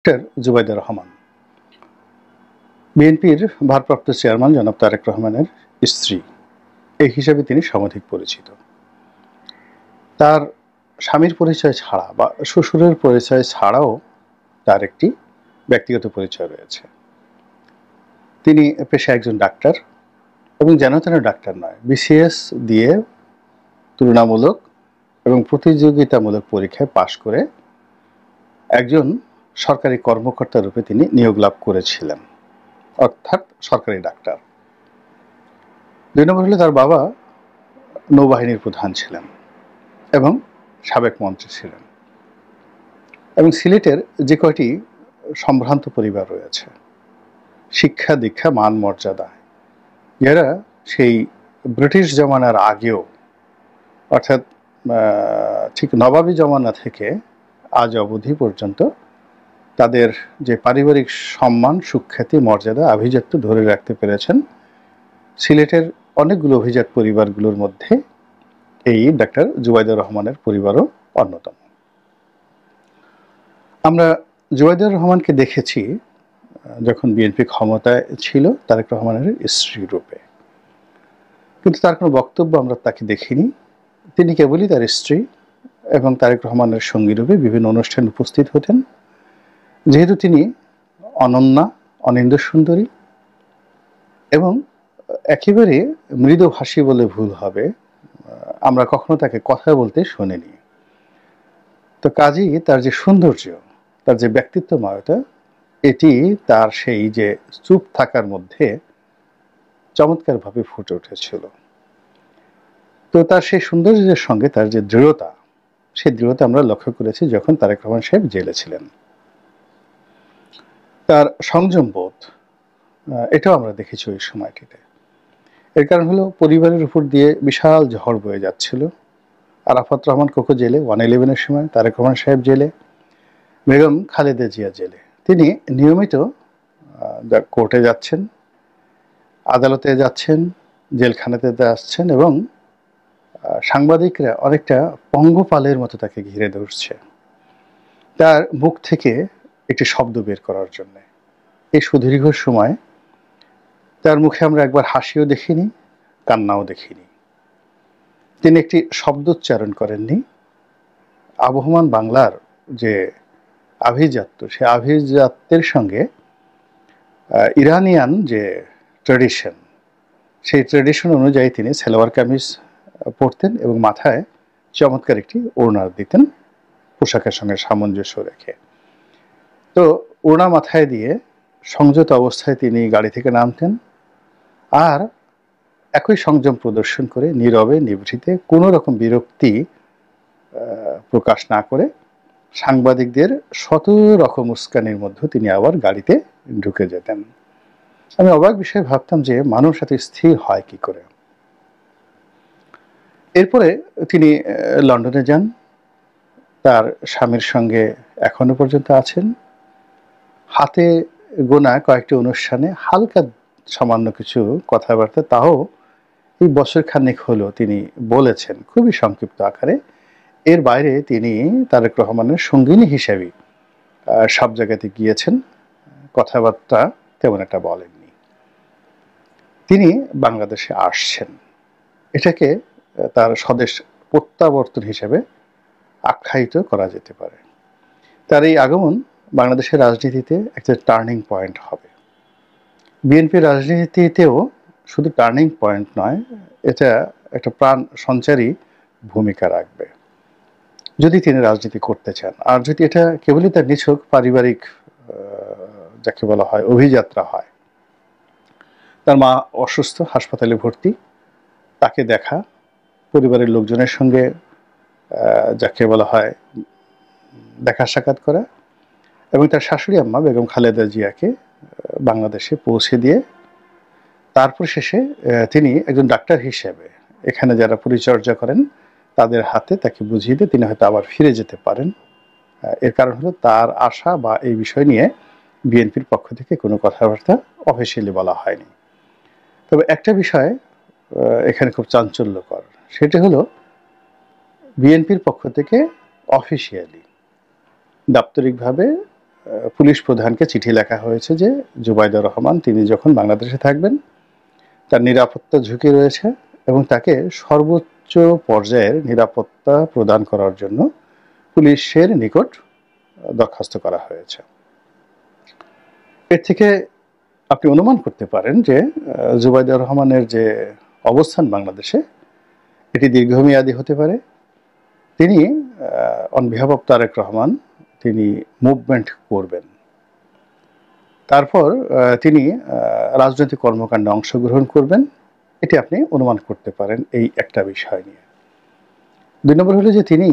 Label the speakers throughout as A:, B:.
A: Doctor Zubaidur Rahman বিএনপির ভারপ্রাপ্ত chairman জনাব তারেক রহমানের স্ত্রী এই হিসেবে তিনি সমধিক পরিচিত। তার স্বামীর পরিচয় ছাড়া বা শ্বশুরের পরিচয় ছাড়াও তার একটি ব্যক্তিগত পরিচয় রয়েছে। তিনি পেশায় একজন ডাক্তার এবং যেন তেন ডাক্তার নয়, বিসিএস দিয়ে তুলনামূলক এবং প্রতিযোগিতামূলক পরীক্ষায় পাশ করে একজন সরকারি কর্মকর্তা রূপে তিনি নিয়োগ লাভ করেছিলেন, অর্থাৎ সরকারি ডাক্তার। ২ নম্বর হলো তার বাবা নৌবাহিনীর প্রধান ছিলেন এবং সাবেক মন্ত্রী ছিলেন। এবং সিলেটের যে কয়টি সম্ভ্রান্ত পরিবার রয়েছে, শিক্ষা দীক্ষা মান মর্যাদা, যারা সেই ব্রিটিশ জমানার আগেও অর্থাৎ ঠিক নবাবী জমানা থেকে আজ অবধি পর্যন্ত তাদের যে পারিবারিক সম্মান, সুখ্যাতি, মর্যাদা, আভিজাত্য ধরে রাখতে পেরেছেন, সিলেটের অনেকগুলো অভিজাত পরিবারগুলোর মধ্যে এই ডাক্তার জুবাইদুর রহমানের পরিবারও অন্যতম। আমরা জুবাইদুর রহমানকে দেখেছি যখন বিএনপি ক্ষমতায় ছিল তারেক রহমানের স্ত্রী রূপে, কিন্তু তার কোনো বক্তব্য আমরা তাকে দেখিনি। তিনি কেবলই তার স্ত্রী এবং তারেক রহমানের সঙ্গী রূপে বিভিন্ন অনুষ্ঠানে উপস্থিত হতেন। যেহেতু তিনি অনন্যা, অনিন্দ্য সুন্দরী এবং একেবারে মৃদুভাষী বলে ভুল হবে, আমরা কখনো তাকে কথা বলতে শুনিনি। তো কাজেই তার যে সৌন্দর্য, তার যে ব্যক্তিত্বময়তা, এটি তার সেই যে চুপ থাকার মধ্যে চমৎকারভাবে ফুটে উঠেছিল। তো তার সেই সৌন্দর্যের সঙ্গে তার যে দৃঢ়তা, সেই দৃঢ়তা আমরা লক্ষ্য করেছি যখন তারেক রহমান সাহেব জেলে ছিলেন। তার সংযম বোধ, এটাও আমরা দেখেছি ওই সময়টিতে। এর কারণ হলো পরিবারের উপর দিয়ে বিশাল ঝড় বয়ে যাচ্ছিল। আরাফাত রহমান কোকো জেলে 111-এর সময়, তারেক রহমান সাহেব জেলে, বেগম খালেদা জিয়া জেলে। তিনি নিয়মিত কোর্টে যাচ্ছেন, আদালতে যাচ্ছেন, জেলখানাতে আসছেন এবং সাংবাদিকরা অনেকটা পঙ্গপালের মতো তাকে ঘিরে ধরছে তার মুখ থেকে একটি শব্দ বের করার জন্য। এই সুদীর্ঘ সময় তার মুখে আমরা একবার হাসিও দেখিনি, কান্নাও দেখিনি। তিনি একটি শব্দ উচ্চারণ করেননি। আবহমান বাংলার যে আভিজাত্য, সে আভিজাত্যের সঙ্গে ইরানিয়ান যে ট্র্যাডিশন, সেই ট্র্যাডিশন অনুযায়ী তিনি সালোয়ার কামিজ পরতেন এবং মাথায় চমৎকার একটি ওড়না দিতেন পোশাকের সঙ্গে সামঞ্জস্য রেখে। তো ওড়না মাথায় দিয়ে সংযত অবস্থায় তিনি গাড়ি থেকে নামতেন আর একই সংযম প্রদর্শন করে নীরবে নিভৃতে কোনো রকম বিরক্তি প্রকাশ না করে সাংবাদিকদের শত রকম উস্কানির মধ্যে তিনি আবার গাড়িতে ঢুকে যেতেন। আমি অবাক বিষয়ে ভাবতাম যে মানুষ এত স্থির হয় কি করে। এরপরে তিনি লন্ডনে যান, তার স্বামীর সঙ্গে এখনো পর্যন্ত আছেন। হাতে গোনা কয়েকটি অনুষ্ঠানে হালকা সামান্য কিছু কথাবার্তা, তাও এই বছর খানেক হলো তিনি বলেছেন খুবই সংক্ষিপ্ত আকারে। এর বাইরে তিনি তারেক রহমানের সঙ্গিনী হিসেবে সব জায়গাতে গিয়েছেন, কথাবার্তা তেমন একটা বলেননি। তিনি বাংলাদেশে আসছেন, এটাকে তার স্বদেশ প্রত্যাবর্তন হিসেবে আখ্যায়িত করা যেতে পারে। তার এই আগমন বাংলাদেশের রাজনীতিতে একটা টার্নিং পয়েন্ট হবে। বিএনপির রাজনীতিতেও শুধু টার্নিং পয়েন্ট নয়, এটা একটা প্রাণ সঞ্চারী ভূমিকা রাখবে যদি তিনি রাজনীতি করতে চান। আর যদি এটা কেবলই তার নিছক পারিবারিক যাকে বলা হয় অভিযাত্রা হয়, তার মা অসুস্থ, হাসপাতালে ভর্তি, তাকে দেখা, পরিবারের লোকজনের সঙ্গে যাকে বলা হয় দেখা সাক্ষাৎ করা এবং তার শাশুড়ি আম্মা বেগম খালেদা জিয়াকে বাংলাদেশে পৌঁছে দিয়ে তারপর শেষে তিনি একজন ডাক্তার হিসেবে এখানে যারা পরিচর্যা করেন তাদের হাতে তাকে বুঝিয়ে দিয়ে তিনি হয়তো আবার ফিরে যেতে পারেন। এর কারণ হলো তার আশা বা এই বিষয় নিয়ে বিএনপির পক্ষ থেকে কোনো কথাবার্তা অফিসিয়ালি বলা হয়নি। তবে একটা বিষয় এখানে খুব চাঞ্চল্যকর, সেটা হলো বিএনপির পক্ষ থেকে অফিসিয়ালি দাপ্তরিকভাবে পুলিশ প্রধানকে চিঠি লেখা হয়েছে যে জুবাইদুর রহমান তিনি যখন বাংলাদেশে থাকবেন তার নিরাপত্তা ঝুঁকি রয়েছে এবং তাকে সর্বোচ্চ পর্যায়ের নিরাপত্তা প্রদান করার জন্য পুলিশের নিকট দরখাস্ত করা হয়েছে। এর থেকে আপনি অনুমান করতে পারেন যে জুবাইদুর রহমানের যে অবস্থান বাংলাদেশে এটি দীর্ঘমেয়াদী হতে পারে। তিনি on behalf of Tarique Rahman তিনি মুভমেন্ট করবেন, তারপর তিনি রাজনৈতিক কর্মকাণ্ডে অংশগ্রহণ করবেন, এটি আপনি অনুমান করতে পারেন এই একটা বিষয় নিয়ে। 2 নম্বর হলো যে তিনি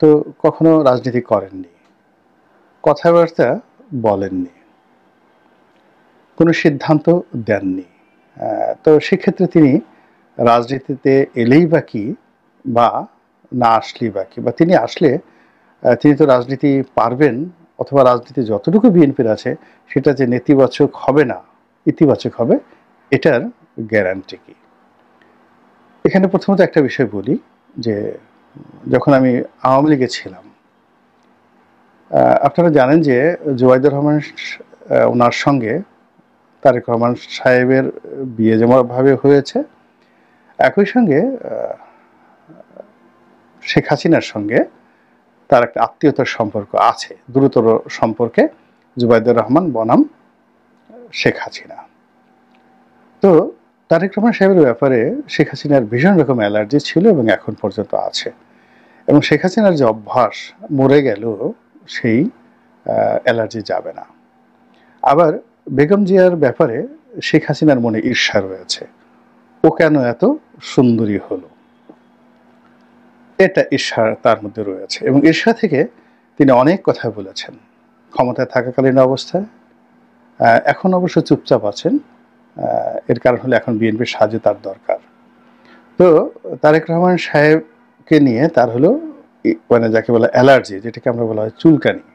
A: তো কখনো রাজনীতি করেননি, কথাবার্তা বলেননি, কোনো সিদ্ধান্ত দেননি। তো সেক্ষেত্রে তিনি রাজনীতিতে এলেই বা কি বা না আসলেই বা কি, বা তিনি আসলে তিনি তো রাজনীতি পারবেন অথবা রাজনীতি যতটুকু বিএনপির আছে সেটা যে নেতিবাচক হবে না, ইতিবাচক হবে, এটার গ্যারান্টি কি? এখানে প্রথমত একটা বিষয় বলি যে যখন আমি আওয়ামী লীগে ছিলাম, আপনারা জানেন যে জুবাইদুর রহমান ওনার সঙ্গে তারেক রহমান সাহেবের বিয়ে যেমনভাবে হয়েছে, একই সঙ্গে শেখ হাসিনার সঙ্গে তার একটা আত্মীয়তার সম্পর্ক আছে, দ্রুতর সম্পর্কে জুবাইদুর রহমান বনাম শেখ হাসিনা। তো তারেক রহমান সাহেবের ব্যাপারে শেখ হাসিনার ভীষণ রকম অ্যালার্জি ছিল এবং এখন পর্যন্ত আছে, এবং শেখ হাসিনার যে অভ্যাস মরে গেল সেই অ্যালার্জি যাবে না। আবার বেগম জিয়ার ব্যাপারে শেখ হাসিনার মনে ঈর্ষা রয়েছে, ও কেন এত সুন্দরী হলো, এটা ঈর্ষা তার মধ্যে রয়েছে, এবং ঈর্ষা থেকে তিনি অনেক কথা বলেছেন ক্ষমতায় থাকাকালীন অবস্থায়। এখন অবশ্য চুপচাপ আছেন, এর কারণ হলো এখন বিএনপির সাহায্য তার দরকার। তো তারেক রহমান সাহেবকে নিয়ে তার হলো মানে যাকে বলা অ্যালার্জি, যেটাকে আমরা বলা হয় চুলকানি,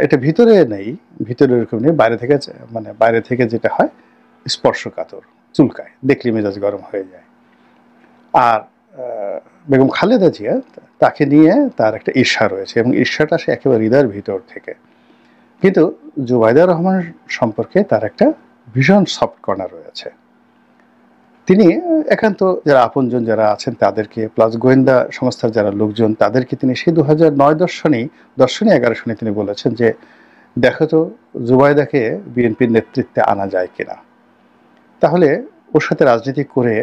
A: এটা ভিতরে নেই, ভিতরে এরকম নেই, বাইরে থেকে মানে বাইরে থেকে যেটা হয় স্পর্শকাতর, চুলকায়, দেখলে মেজাজ গরম হয়ে যায়। আর বেগম খালেদা জিয়া, তাকে নিয়ে তার একটা ঈর্ষা রয়েছে এবং ঈর্ষাটা সে একেবারে হৃদয়ের ভিতর থেকে। কিন্তু জুবাইদুর রহমান সম্পর্কে তার একটা ভীষণ সফট কর্নার রয়েছে। তিনি একান্ত যারা আপনজন যারা আছেন তাদেরকে, প্লাস গোয়েন্দা সংস্থার যারা লোকজন তাদেরকে তিনি সেই 2009 দর্শনী 11 সনে তিনি বলেছেন যে দেখো তো জুবাইদাকে বিএনপির নেতৃত্বে আনা যায় কিনা, তাহলে ওর সাথে রাজনীতি করে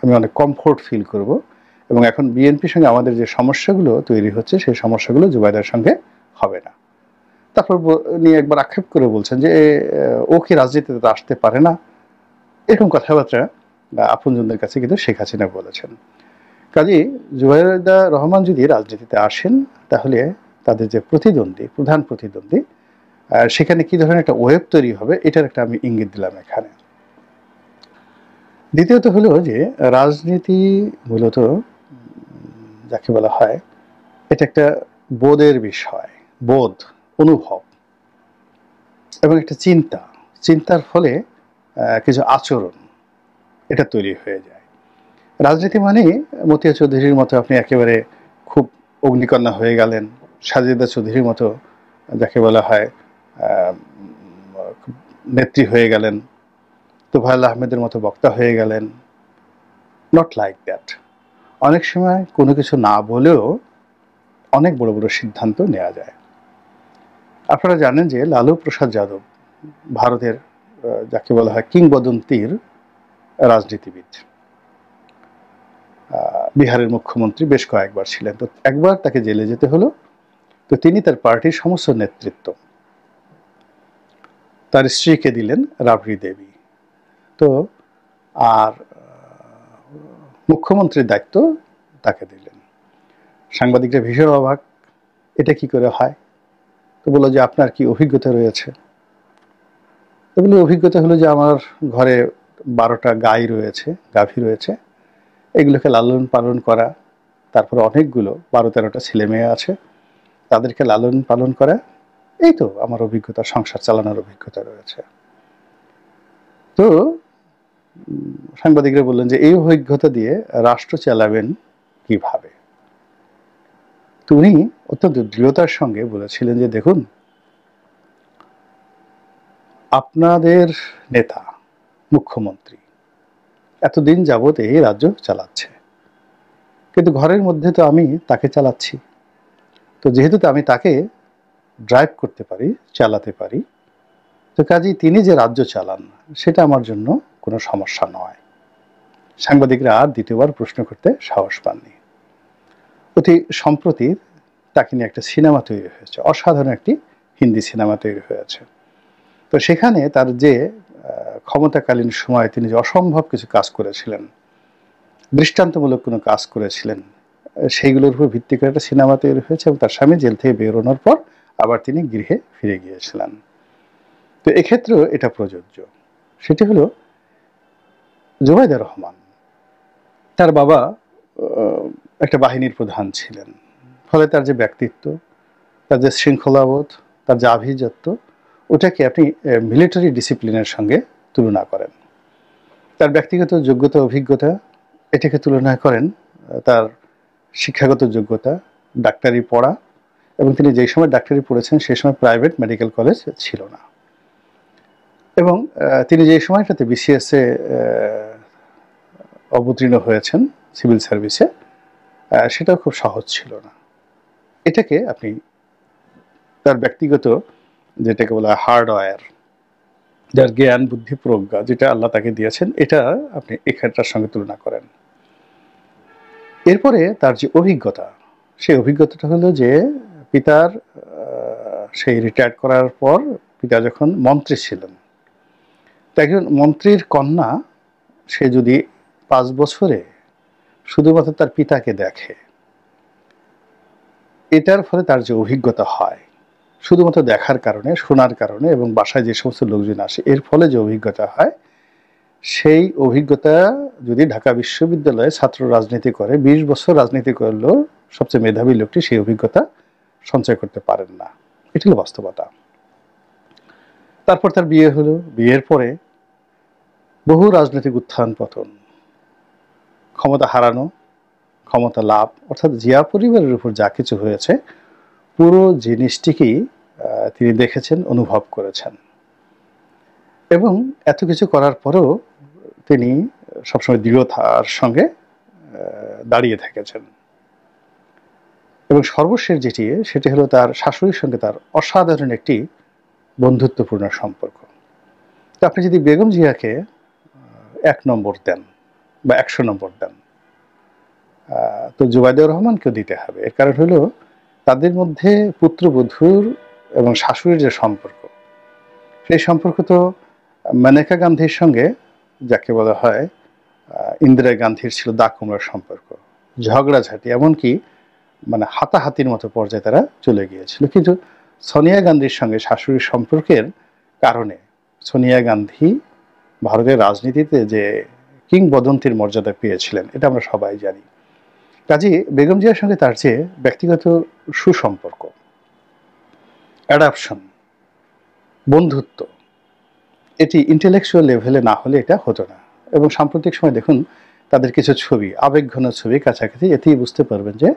A: আমি অনেক কমফোর্ট ফিল করব, এবং এখন বিএনপির সঙ্গে আমাদের যে সমস্যাগুলো তৈরি হচ্ছে সেই সমস্যাগুলো জুবাইদার সঙ্গে হবে না। তারপর নিয়ে একবার আক্ষেপ করে বলছেন যে ও কি রাজনীতিতে আসতে পারে না, এরকম কথাবার্তা আপনজনদের কাছে কিন্তু শেখ হাসিনা বলেছেন। কাজেই জুবাইদা রহমান যদি রাজনীতিতে আসেন তাহলে তাদের যে প্রতিদ্বন্দ্বী, প্রধান প্রতিদ্বন্দ্বী, সেখানে কি ধরনের একটা ওয়েব তৈরি হবে এটার একটা আমি ইঙ্গিত দিলাম এখানে। দ্বিতীয়ত হলো যে রাজনীতি মূলত যাকে বলা হয় এটা একটা বোধের বিষয়, বোধ, অনুভব এবং একটা চিন্তার ফলে কিছু আচরণ এটা তৈরি হয়ে যায়। রাজনীতি মানে মতিয়া চৌধুরীর মতো আপনি একেবারে খুব অগ্নিকন্যা হয়ে গেলেন, সাজেদা চৌধুরীর মতো যাকে বলা হয় নেত্রী হয়ে গেলেন, তোফায়েল আহমেদের মতো বক্তা হয়ে গেলেন, নট লাইক দ্যাট। অনেক সময় কোনো কিছু না বলেও অনেক বড় বড় সিদ্ধান্ত নেওয়া যায়। আপনারা জানেন যে লালু প্রসাদ যাদব ভারতের যাকে বলা হয় কিংবদন্তির রাজনীতিবিদ, বিহারের মুখ্যমন্ত্রী বেশ কয়েকবার ছিলেন। তো একবার তাকে জেলে যেতে হলো, তো তিনি তার পার্টির সমস্ত নেতৃত্ব তার স্ত্রীকে দিলেন, রাবড়ি দেবী। তো আর মুখ্যমন্ত্রীর দায়িত্ব তাকে দিলেন। সাংবাদিকরা ভীষণ অবাক, এটা কি করে হয়? তো বললো যে আপনার কি অভিজ্ঞতা রয়েছে? তো বলি অভিজ্ঞতা হলো যে আমার ঘরে 12টা গাই রয়েছে, গাভী রয়েছে, এগুলোকে লালন পালন করা, তারপরে অনেকগুলো 12-13টা ছেলে মেয়ে আছে, তাদেরকে লালন পালন করা, এই তো আমার অভিজ্ঞতা, সংসার চালানোর অভিজ্ঞতা রয়েছে। তো সাংবাদিকরা বললেন যে এই অভিজ্ঞতা দিয়ে রাষ্ট্র চালাবেন কিভাবে? তো উনি অত্যন্ত দৃঢ়তার সঙ্গে বলেছিলেন যে দেখুন, আপনাদের নেতা মুখ্যমন্ত্রী এতদিন যাবৎ এই রাজ্য চালাচ্ছে, কিন্তু ঘরের মধ্যে তো আমি তাকে চালাচ্ছি। তো যেহেতু আমি তাকে ড্রাইভ করতে পারি, চালাতে পারি, তো কাজেই তিনি যে রাজ্য চালান সেটা আমার জন্য কোনো সমস্যা নয়। সাংবাদিকরা আর দ্বিতীয়বার প্রশ্ন করতে সাহস পাননি। অতি সম্প্রতি তাকে নিয়ে একটা সিনেমা তৈরি হয়েছে, অসাধারণ একটি হিন্দি সিনেমা তৈরি হয়েছে। তো সেখানে তার যে ক্ষমতাকালীন সময়ে তিনি যে অসম্ভব কিছু কাজ করেছিলেন, দৃষ্টান্তমূলক কোনো কাজ করেছিলেন, সেইগুলোর উপর ভিত্তি করে একটা সিনেমা তৈরি হয়েছে এবং তার স্বামী জেল থেকে বেরোনোর পর আবার তিনি গৃহে ফিরে গিয়েছিলেন। তো এক্ষেত্রেও এটা প্রযোজ্য। সেটি হলো জুবাইদা রহমান, তার বাবা একটা বাহিনীর প্রধান ছিলেন, ফলে তার যে ব্যক্তিত্ব, তার যে শৃঙ্খলাবোধ, তার যে আভিজাত্য, ওটাকে আপনি মিলিটারি ডিসিপ্লিনের সঙ্গে তুলনা করেন। তার ব্যক্তিগত যোগ্যতা, অভিজ্ঞতা, এটাকে তুলনা করেন তার শিক্ষাগত যোগ্যতা, ডাক্তারি পড়া, এবং তিনি যেই সময় ডাক্তারি পড়েছেন সেই সময় প্রাইভেট মেডিকেল কলেজ ছিল না, এবং তিনি যে সময়টাতে বিসিএসে অবতীর্ণ হয়েছেন সিভিল সার্ভিসে, সেটাও খুব সহজ ছিল না। এটাকে আপনি তার ব্যক্তিগত, যেটাকে বলা হয় হার্ডওয়্যার, যার জ্ঞান, বুদ্ধি, প্রজ্ঞা যেটা আল্লাহ তাকে দিয়েছেন, এটা আপনি এখানটার সঙ্গে তুলনা করেন। এরপরে তার যে অভিজ্ঞতা, সেই অভিজ্ঞতাটা হলো যে পিতার সেই রিটায়ার করার পর পিতা যখন মন্ত্রী ছিলেন, একজন মন্ত্রীর কন্যা সে যদি 5 বছরে শুধুমাত্র তার পিতাকে দেখে, এটার ফলে তার যে অভিজ্ঞতা হয় শুধুমাত্র দেখার কারণে, শোনার কারণে, এবং বাসায় যে সমস্ত লোকজন আসে এর ফলে যে অভিজ্ঞতা হয়, সেই অভিজ্ঞতা যদি ঢাকা বিশ্ববিদ্যালয়ে ছাত্র রাজনীতি করে 20 বছর রাজনীতি করলেও সবচেয়ে মেধাবী লোকটি সেই অভিজ্ঞতা সঞ্চয় করতে পারেন না। এটি হলো বাস্তবতা। তারপর তার বিয়ে হলো, বিয়ের পরে বহু রাজনৈতিক উত্থান পতন, ক্ষমতা হারানো, ক্ষমতা লাভ, অর্থাৎ জিয়া পরিবারের উপর যা কিছু হয়েছে পুরো জিনিসটিকেই তিনি দেখেছেন, অনুভব করেছেন, এবং এত কিছু করার পরেও তিনি সবসময় দৃঢ়তার সঙ্গে দাঁড়িয়ে থেকেছেন। এবং সর্বশেষ যেটি, সেটি হলো তার শাশুড়ির সঙ্গে তার অসাধারণ একটি বন্ধুত্বপূর্ণ সম্পর্ক। তো আপনি যদি বেগম জিয়াকে 1 নম্বর দেন বা 100 নম্বর দেন, তো জুবাইদা রহমানকেও দিতে হবে। এর কারণ হলো তাদের মধ্যে পুত্রবধূর এবং শাশুড়ির যে সম্পর্ক, সেই সম্পর্ক তো মানেকা গান্ধীর সঙ্গে, যাকে বলা হয় ইন্দিরা গান্ধীর, ছিল দা কুমড়ার সম্পর্ক, ঝগড়াঝাটি, এমনকি মানে হাতাহাতির মতো পর্যায়ে তারা চলে গিয়েছিল। কিন্তু সোনিয়া গান্ধীর সঙ্গে শাশুড়ির সম্পর্কের কারণে সোনিয়া গান্ধী ভারতের রাজনীতিতে যে কিংবদন্তির মর্যাদা পেয়েছিলেন, এটা আমরা সবাই জানি। কাজেই বেগম জিয়ার সঙ্গে তার যে ব্যক্তিগত সুসম্পর্ক, অ্যাডাপশন, বন্ধুত্ব, এটি ইন্টেলেকচুয়াল লেভেলে না হলে এটা হতো না। এবং সাম্প্রতিক সময় দেখুন তাদের কিছু ছবি, আবেগঘন ছবি কাছাকাছি, এতেই বুঝতে পারবেন যে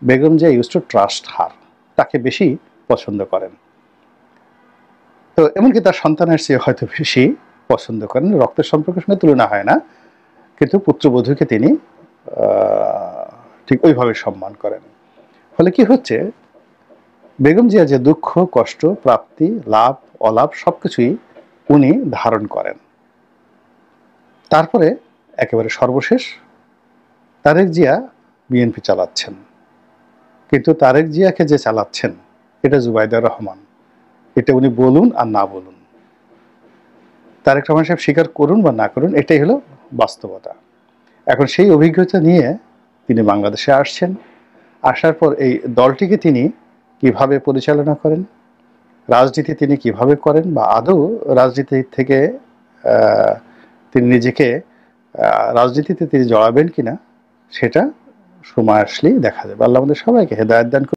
A: Begum Zia use to trust her, তাকে বেশি পছন্দ করেন। তো এমনকি তার সন্তানের চেয়ে হয়তো বেশি পছন্দ করেন, রক্তের সম্পর্কের সঙ্গে তুলনা হয় না, কিন্তু পুত্রবধূকে তিনি ঠিক ওইভাবে সম্মান করেন। ফলে কি হচ্ছে, বেগম জিয়া যে দুঃখ, কষ্ট, প্রাপ্তি, লাভ, অলাভ সবকিছুই উনি ধারণ করেন। তারপরে একেবারে সর্বশেষ তারেক জিয়া বিএনপি চালাচ্ছেন, কিন্তু তারেক জিয়াকে যে চালাচ্ছেন এটা জুবাইদা রহমান। এটা উনি বলুন আর না বলুন, তারেক রহমান সাহেব স্বীকার করুন বা না করুন, এটাই হলো বাস্তবতা। এখন সেই অভিজ্ঞতা নিয়ে তিনি বাংলাদেশে আসছেন, আসার পর এই দলটিকে তিনি কিভাবে পরিচালনা করেন, রাজনীতি তিনি কিভাবে করেন, বা আদৌ রাজনীতি থেকে তিনি নিজেকে রাজনীতিতে তিনি জড়াবেন কিনা, সেটা সময় আসলেই দেখা যাবে। আল্লাহ আমাদের সবাইকে হেদায়েত দান করুন।